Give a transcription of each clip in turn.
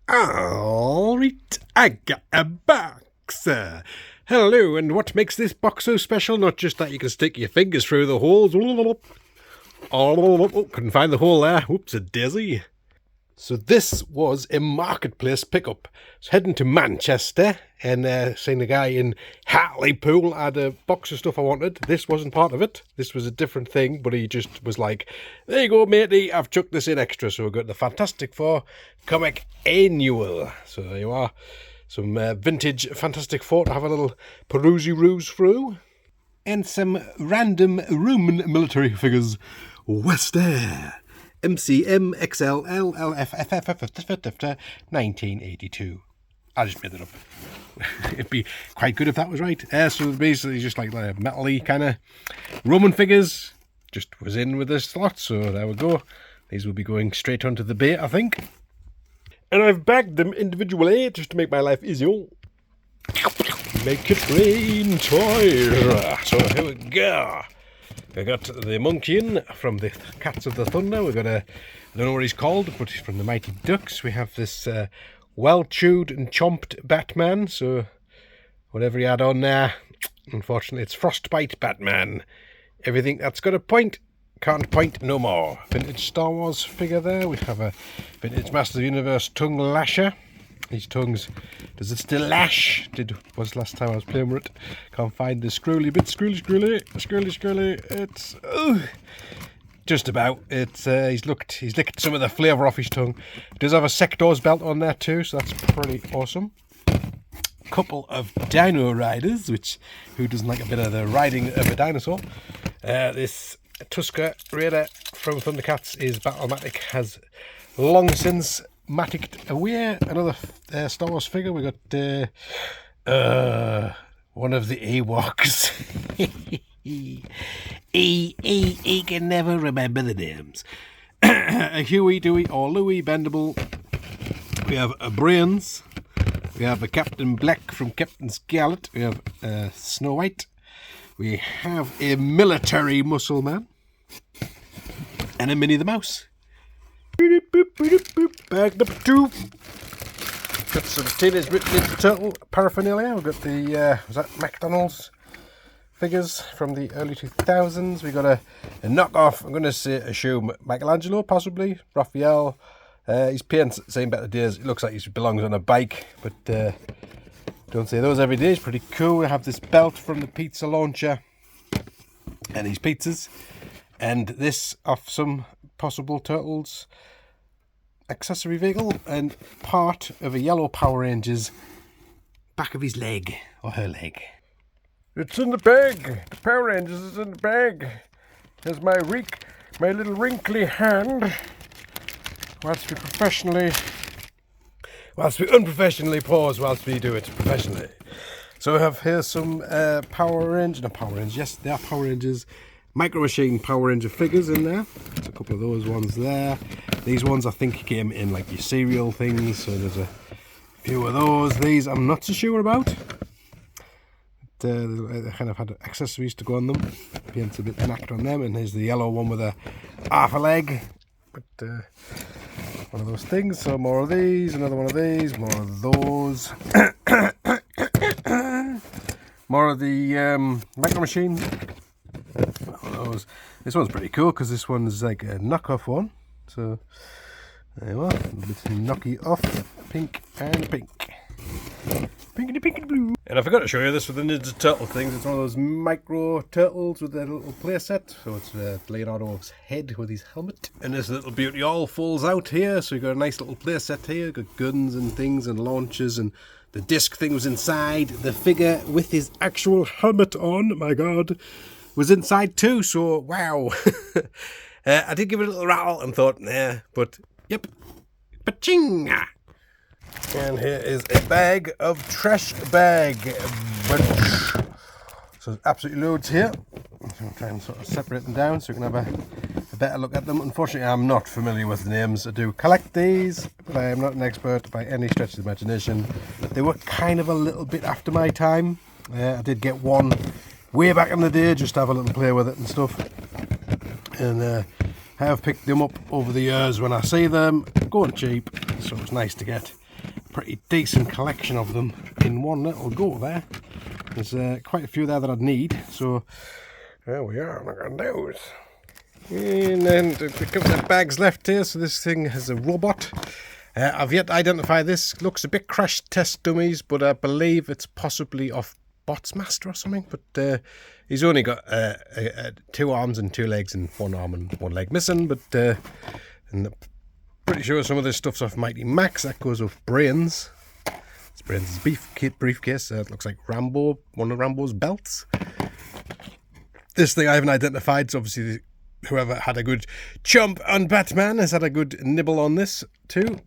Alright, I got a box. Hello, and what makes this box so special? Not just that you can stick your fingers through the holes. Oh, couldn't find the hole there. Whoops, a daisy. So this was a marketplace pickup. I was heading to Manchester and seeing a guy in Hartlepool had a box of stuff I wanted. This wasn't part of it. This was a different thing, but he just was like, there you go, matey, I've chucked this in extra. So we got the Fantastic Four comic annual. So there you are. Some vintage Fantastic Four to have a little perusey-roos through. And some random Roman military figures. Westair. MCM XLL LFFF 1982. I just made it up. It'd be quite good if that was right. So basically just like the metal-y kind of Roman figures. Just was in with this slot, so there we go. These will be going straight onto the bait, I think. And I've bagged them individually just to make my life easier. Make it rain, toy. So here we go. We got the Monkian from the Cats of the Thunder. We got I don't know what he's called, but he's from the Mighty Ducks. We have this well-chewed and chomped Batman. So whatever he had on there, unfortunately, it's Frostbite Batman. Everything that's got a point can't point no more. Vintage Star Wars figure there. We have a vintage Master of the Universe tongue lasher. These tongues, does it still lash? Was last time I was playing with it. Can't find the scrolly bit. Scrolly. It's just about. It's he's licked some of the flavour off his tongue. He does have a Sector's belt on there too, so that's pretty awesome. Couple of Dino Riders, who doesn't like a bit of the riding of a dinosaur? This Tusker Raider from Thundercats is Battlematic, has long since Matic'd away. Another Star Wars figure. We got one of the Ewoks. he can never remember the names. A Huey, Dewey, or Louie bendable. We have a Brains. We have a Captain Black from Captain Scarlet. We have Snow White. We have a military muscle man. And a Minnie the Mouse. Bag number 2. Got some Teenage Mutant Ninja Turtle paraphernalia. We've got the was that McDonald's figures from the early 2000s. We got a knockoff. I'm going to assume Michelangelo, possibly Raphael. His paint's seen better days. It looks like he belongs on a bike, but don't see those every day. It's pretty cool. We have this belt from the pizza launcher and these pizzas, and this off some possible Turtles accessory vehicle and part of a yellow Power Ranger's back of his leg or her leg. It's in the bag. The Power Rangers is in the bag. There's my little wrinkly hand. Whilst we unprofessionally pause whilst we do it professionally. So we have here some Power Rangers. Yes, they are Power Rangers. Micro Machine Power Ranger figures in there. There's a couple of those ones there. These ones I think came in like your cereal things, so there's a few of those. These I'm not so sure about. They kind of had accessories to go on them. Paint's a bit knacked on them, and here's the yellow one with a half a leg. But one of those things. So more of these, another one of these, more of those. More of the Micro Machine. This one's pretty cool because this one's like a knockoff one. So there you are, a bit knocky off, pink and pink. Pinkety blue. And I forgot to show you this with the Ninja Turtle things. It's one of those micro turtles with their little playset. So it's Leonardo's head with his helmet. And this little beauty all falls out here. So you've got a nice little playset here. Got guns and things and launchers, and the disc thing was inside. The figure with his actual helmet on, my god, was inside too. So wow. I did give it a little rattle and thought, nah, but yep. Paching! And here is a bag of trash bag. So absolutely loads here. I'll try and sort of separate them down so you can have a better look at them. Unfortunately, I'm not familiar with the names. I do collect these, but I am not an expert by any stretch of the imagination. They were kind of a little bit after my time. I did get one way back in the day just to have a little play with it and stuff. And I have picked them up over the years when I see them. Going cheap, so it's nice to get pretty decent collection of them in one little go there. There's quite a few there that I'd need, so there we are. Look at those. And then a couple of bags left here. So this thing has a robot. I've yet to identify this. Looks a bit crash test dummies, but I believe it's possibly off Botsmaster or something. But he's only got 2 arms and 2 legs, and 1 arm and 1 leg missing. But and I'm pretty sure some of this stuff's off Mighty Max. That goes with Brains. It's Brains' briefcase. It looks like Rambo, one of Rambo's belts. This thing I haven't identified, so obviously whoever had a good chomp on Batman has had a good nibble on this too.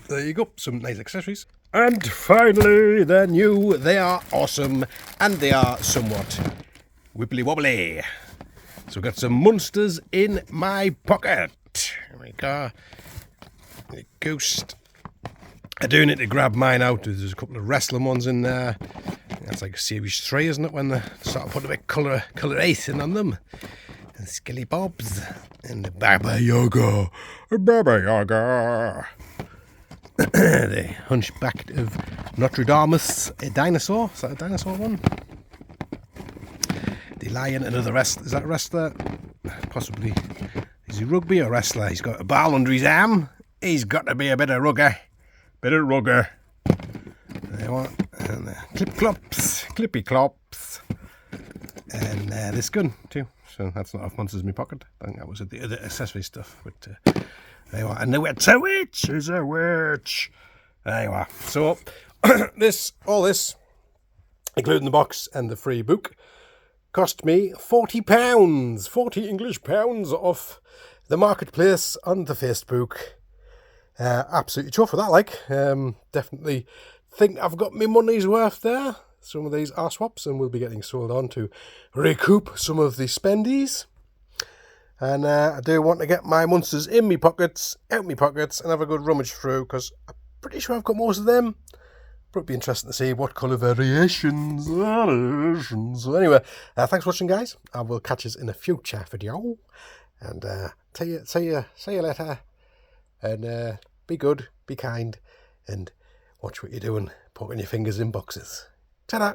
There you go, some nice accessories. And finally, they're new, they are awesome, and they are somewhat wibbly wobbly. So we've got some monsters in my pocket. Here we go. The Ghost. I do need to grab mine out. There's a couple of wrestling ones in there. That's like series 3, isn't it? When they sort of put a bit colour icing on them. And Skilly Bobs. And the Baba Yaga. Baba Yaga. The Hunchback of Notre Dame's a dinosaur. Is that a dinosaur one? The Lion, another wrestler. Is that a wrestler? Possibly. Is he rugby or wrestler? He's got a ball under his arm. He's got to be a bit of rugger. Bit of rugger. There you are. And clippy clops. And this gun too. So that's not off monsters in my pocket. I think that was the other accessory stuff. But there you are. And it's a witch. It's a witch. There you are. So all this, including the box and the free book, cost me £40. 40 English pounds off the marketplace on the Facebook. Absolutely chuffed for that, like. Definitely think I've got my money's worth there. Some of these are swaps, and we'll be getting sold on to recoup some of the spendies. And I do want to get my monsters in me pockets, out me pockets, and have a good rummage through, because I'm pretty sure I've got most of them. But it'd be interesting to see what colour variations. So anyway, thanks for watching, guys. I will catch us in a future video. And see you later. And be good, be kind, and watch what you're doing, poking your fingers in boxes. Ta-da!